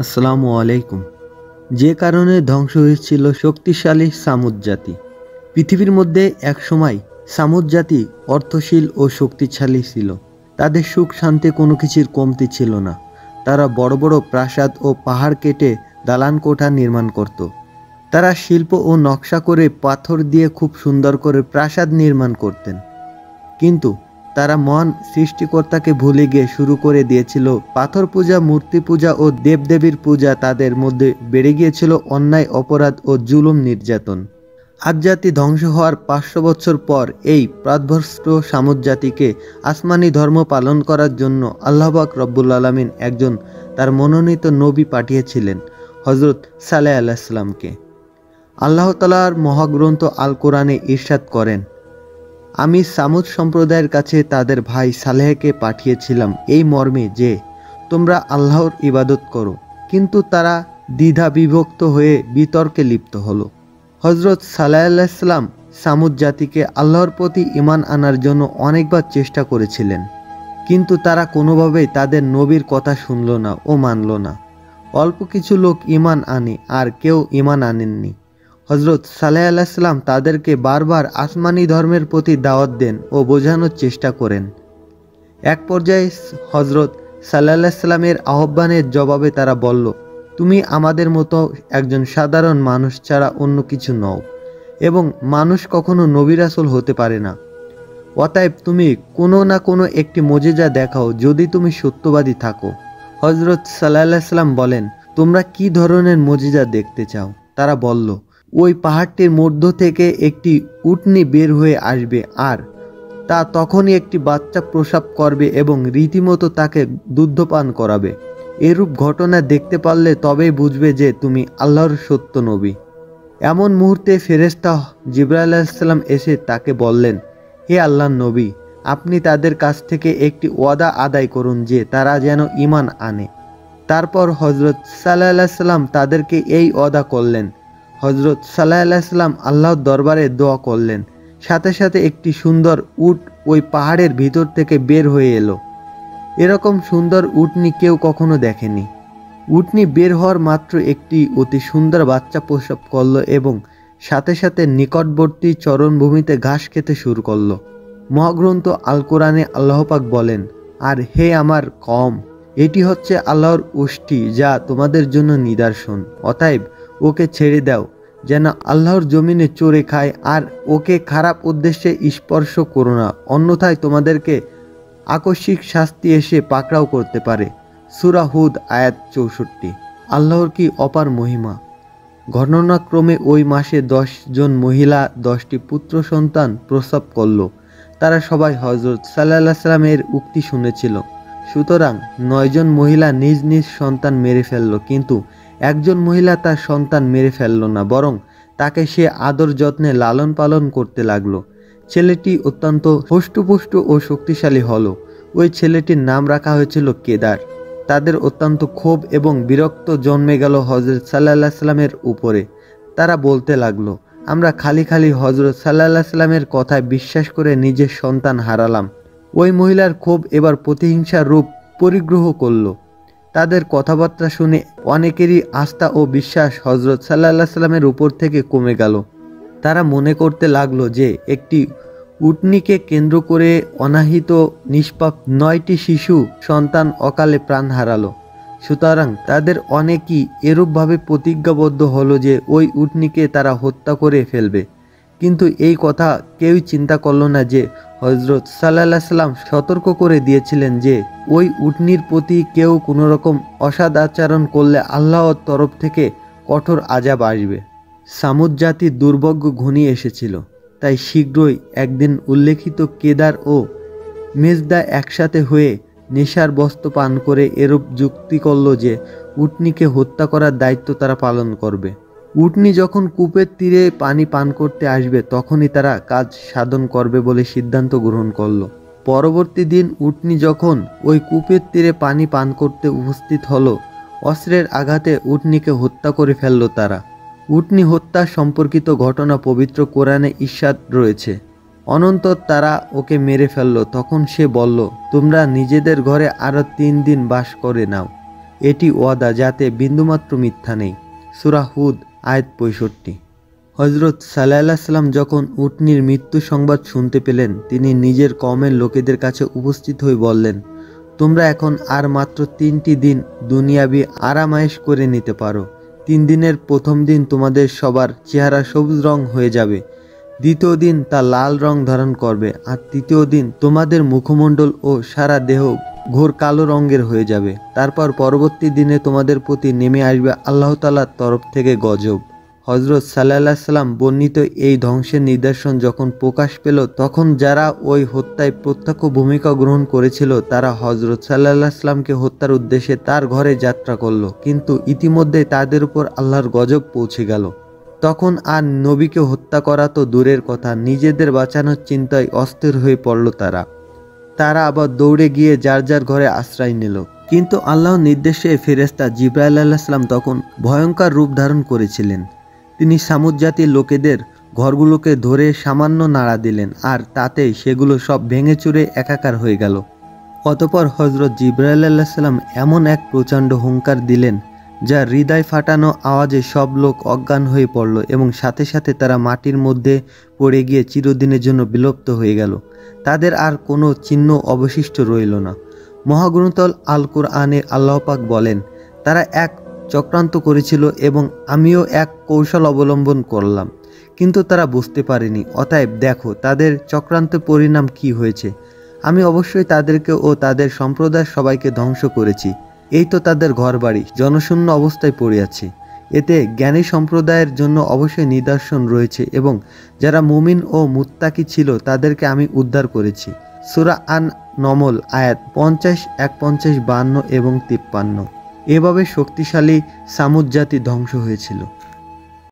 আসসালামু আলাইকুম। যে কারণে ধ্বংস হয়েছিল শক্তিশালী সামুদ জাতি। পৃথিবীর মধ্যে একসময় সামুদ জাতি অর্থশীল ও শক্তিশালী ছিল। তাদের সুখ শান্তি কোনো কিছুর কমতি ছিল না। তারা বড় বড় প্রাসাদ ও পাহাড় কেটে দালান কোঠা নির্মাণ করত। তারা শিল্প ও নকশা করে পাথর দিয়ে খুব সুন্দর করে প্রাসাদ নির্মাণ করতেন। কিন্তু তারা মহান সৃষ্টিকর্তাকে ভুলে গিয়ে শুরু করে দিয়েছিল পাথর পূজা, মূর্তি পূজা ও দেবদেবীর পূজা। তাদের মধ্যে বেড়ে গিয়েছিল অন্যায়, অপরাধ ও জুলুম নির্যাতন। আদ জাতি ধ্বংস হওয়ার 500 বছর পর এই পথভ্রষ্ট সামুদ জাতিকে আসমানি ধর্ম পালন করার জন্য আল্লাহ পাক রব্বুল আলামিন একজন তার মনোনীত নবী পাঠিয়েছিলেন, হযরত সালেহ আলাইহিস সালামকে। আল্লাহ তাআলার মহাগ্রন্থ আল কোরআনে ইরশাদ করেন, আমি সামুদ সম্প্রদায়ের কাছে তাদের ভাই সালেহকে পাঠিয়েছিলাম এই মর্মে যে, তোমরা আল্লাহর ইবাদত করো। কিন্তু তারা দ্বিধা বিভক্ত হয়ে বিতর্কে লিপ্ত হলো। হযরত সালেহ আলাইহিস সালাম সামুদ জাতিকে আল্লাহর প্রতি ঈমান আনার জন্য অনেকবার চেষ্টা করেছিলেন, কিন্তু তারা কোনোভাবেই তাদের নবীর কথা শুনল না ও মানল না। অল্প কিছু লোক ঈমান আনে আর কেউ ঈমান আনেননি। হযরত সালেহ আলাইহিস সালাম তাদেরকে বারবার আসমানি ধর্মের প্রতি দাওয়াত দেন ও বোঝানোর চেষ্টা করেন। এক পর্যায়ে হযরত সালেহ আলাইহিস সালামের আহ্বানের জবাবে তারা বলল, তুমি আমাদের মতো একজন সাধারণ মানুষ ছাড়া অন্য কিছু নও এবং মানুষ কখনো নবী রাসূল হতে পারে না। অতএব তুমি কোনো না কোনো একটি মুজিজা দেখাও যদি তুমি সত্যবাদী থাকো। হযরত সালেহ আলাইহিস সালাম বলেন, তোমরা কি ধরনের মুজিজা দেখতে চাও? তারা বলল, ওই পাহাড়টির মধ্য থেকে একটি উটনি বের হয়ে আসবে আর তা তখনই একটি বাচ্চা প্রসব করবে এবং রীতিমতো তাকে দুগ্ধপান করাবে। এরূপ ঘটনা দেখতে পারলে তবেই বুঝবে যে তুমি আল্লাহর সত্য নবী। এমন মুহূর্তে ফেরেশতা জিবরাইল আলাইহিস সালাম এসে তাকে বললেন, হে আল্লাহর নবী, আপনি তাদের কাছ থেকে একটি ওয়াদা আদায় করুন যে তারা যেন ঈমান আনে। তারপর হযরত সালেহ আলাইহিস সালাম তাদেরকে এই ওয়াদা করলেন। হযরত সালেহ আলাইহিস সালাম আল্লাহর দরবারে দোয়া করলেন। সাথে সাথে একটি সুন্দর উট ওই পাহাড়ের ভিতর থেকে বের হয়ে এলো। এরকম সুন্দর উটনি কেউ কখনো দেখেনি। উটনি বের হওয়ার মাত্র একটি অতি সুন্দর বাচ্চা প্রসব করল এবং সাথে সাথে নিকটবর্তী চরণভূমিতে ঘাস খেতে শুরু করলো। মহাগ্রন্থ আল কোরআনে আল্লাহ পাক বলেন, আর হে আমার কওম, এটি হচ্ছে আল্লাহর উষ্টি যা তোমাদের জন্য নিদর্শন। অতএব ওকে ছেড়ে দাও যেন আল্লাহর জমিনে চড়ে খায়, আর ওকে খারাপ উদ্দেশ্যে স্পর্শ করো না, অন্যথায় তোমাদেরকে আকস্মিক শাস্তি এসে পাকড়াও করতে পারে। সূরা হুদ আয়াত 64। আল্লাহর কি অপার মহিমা! ঘটনাক্রমে ওই মাসে 10 জন মহিলা 10টি পুত্র সন্তান প্রসব করল। তারা সবাই হযরত সাল্লাল্লাহু আলাইহি সাল্লামের উক্তি শুনেছিল। সুতরাং 9 জন মহিলা নিজ নিজ সন্তান মেরে ফেলল, কিন্তু একজন মহিলা তার সন্তান মেরে ফেলল না, বরং তাকে সে আদর যত্নে লালন পালন করতে লাগলো। ছেলেটি অত্যন্ত হষ্টপুষ্ট ও শক্তিশালী হলো। ওই ছেলেটির নাম রাখা হয়েছিল কেদার। তাদের অত্যন্ত ক্ষোভ এবং বিরক্ত জন্মে গেল হযরত সাল্লাল্লাহু আলাইহি সাল্লামের উপরে। তারা বলতে লাগলো, আমরা খালি খালি হযরত সাল্লাল্লাহু আলাইহি সাল্লামের কথায় বিশ্বাস করে নিজের সন্তান হারালাম। ওই মহিলার ক্ষোভ এবার প্রতিহিংসার রূপ পরিগ্রহ করল। তাদের কথাবার্তা শুনে অনেকেরই আস্থা ও বিশ্বাস হযরত সাল্লাল্লাহু আলাইহি সাল্লামের উপর থেকে কমে গেল। তারা মনে করতে লাগলো যে একটি উটনিকে কেন্দ্র করে অনাহিত নিষ্পাপ 9টি শিশু সন্তান অকালে প্রাণ হারালো। সুতরাং তাদের অনেকেই এরূপভাবে প্রতিজ্ঞাবদ্ধ হলো যে ওই উটনিকে তারা হত্যা করে ফেলবে। কিন্তু এই কথা কেউই চিন্তা করল না যে হযরত সাল্লাল্লাহু আলাইহি সাল্লাম সতর্ক করে দিয়েছিলেন যে ওই উটনির প্রতি কেউ কোনো রকম অসৎ আচরণ করলে আল্লাহর তরফ থেকে কঠোর আযাব আসবে। সামুদ জাতির দুর্ভাগ্য ঘনিয়ে এসেছিল, তাই শীঘ্রই একদিন উল্লেখিত কেদার ও মেজদা একসাথে হয়ে নেশার বস্তু পান করে এরূপ যুক্তি করল যে উটনিকে হত্যা করার দায়িত্ব তারা পালন করবে। উটনি যখন কূপের তীরে পানি পান করতে আসবে তখনই তারা কাজ সাধন করবে বলে সিদ্ধান্ত গ্রহণ করল। পরবর্তী দিন উটনি যখন ওই কূপের তীরে পানি পান করতে উপস্থিত হলো, অস্ত্রের আঘাতে উটনিকে হত্যা করে ফেলল তারা। উটনি হত্যা সম্পর্কিত ঘটনা পবিত্র কোরআনে ইরশাদ রয়েছে। অনন্তর তারা ওকে মেরে ফেলল। তখন সে বলল, তোমরা নিজেদের ঘরে আরো 3 দিন বাস করে নাও। এটি ওয়াদা যাতে বিন্দুমাত্র মিথ্যা নেই। সূরা হুদ আয়াত 65। হযরত সাল্লাল্লাহু আলাইহি সাল্লাম যখন উটনীর মৃত্যু সংবাদ শুনতে পেলেন, তিনি নিজের কওমের লোকেদের কাছে উপস্থিত হয়ে বললেন, তোমরা এখন আর মাত্র 3টি দিন দুনিয়াবি আরামায়েশ করে নিতে পারো। 3 দিনের প্রথম দিন তোমাদের সবার চেহারা সবুজ রং হয়ে যাবে, দ্বিতীয় দিন তা লাল রং ধারণ করবে, আর তৃতীয় দিন তোমাদের মুখমণ্ডল ও সারা দেহ ঘোর কালো রঙের হয়ে যাবে। তারপর পরবর্তী দিনে তোমাদের প্রতি নেমে আসবে আল্লাহ তাআলার তরফ থেকে গজব। হযরত সাল্লাল্লাহু আলাইহি সাল্লাম বর্ণিত এই ধ্বংসের নিদর্শন যখন প্রকাশ পেল, তখন যারা ওই হত্যায় প্রত্যক্ষ ভূমিকা গ্রহণ করেছিল তারা হযরত সাল্লাল্লাহু আলাইহি সাল্লামকে হত্যার উদ্দেশ্যে তার ঘরে যাত্রা করল, কিন্তু ইতিমধ্যে তাদের উপর আল্লাহর গজব পৌঁছে গেল। তখন আর নবীকে হত্যা করা তো দূরের কথা, নিজেদের বাঁচানোর চিন্তায় অস্থির হয়ে পড়ল তারা আবার দৌড়ে গিয়ে যার যার ঘরে আশ্রয় নিল। কিন্তু আল্লাহর নির্দেশে ফেরেশতা জিবরাইল আলাইহিস সালাম তখন ভয়ঙ্কর রূপ ধারণ করেছিলেন। তিনি সামুদ জাতির লোকেদের ঘরগুলোকে ধরে সামান্য নাড়া দিলেন, আর তাতেই সেগুলো সব ভেঙে চুরে একাকার হয়ে গেল। অতঃপর হযরত জিবরাইল আলাইহিস সালাম এমন এক প্রচণ্ড হুঙ্কার দিলেন, যা হৃদয় ফাটানো আওয়াজে সব লোক অজ্ঞান হয়ে পড়ল এবং সাথে সাথে তারা মাটির মধ্যে পড়ে গিয়ে চিরদিনের জন্য বিলুপ্ত হয়ে গেল। তাদের আর কোনো চিহ্ন অবশিষ্ট রইল না। মহাগ্রন্থ আল কুরআনে আল্লাহ পাক বলেন, তারা এক চক্রান্ত করেছিল এবং আমিও এক কৌশল অবলম্বন করলাম, কিন্তু তারা বুঝতে পারেনি। অতএব দেখো তাদের চক্রান্তের পরিণাম কি হয়েছে। আমি অবশ্যই তাদেরকে ও তাদের সম্প্রদায়ের সবাইকে ধ্বংস করেছি। এই তো তাদের ঘরবাড়ি জনশূন্য অবস্থায় পড়ে আছে। এতে জ্ঞানী সম্প্রদায়ের জন্য অবশ্যই নিদর্শন রয়েছে এবং যারা মুমিন ও মুত্তাকি ছিল তাদেরকে আমি উদ্ধার করেছি। সূরা আন নমল আয়াত 50, 51, 52 এবং 53। এভাবে শক্তিশালী সামুদ জাতি ধ্বংস হয়েছিল।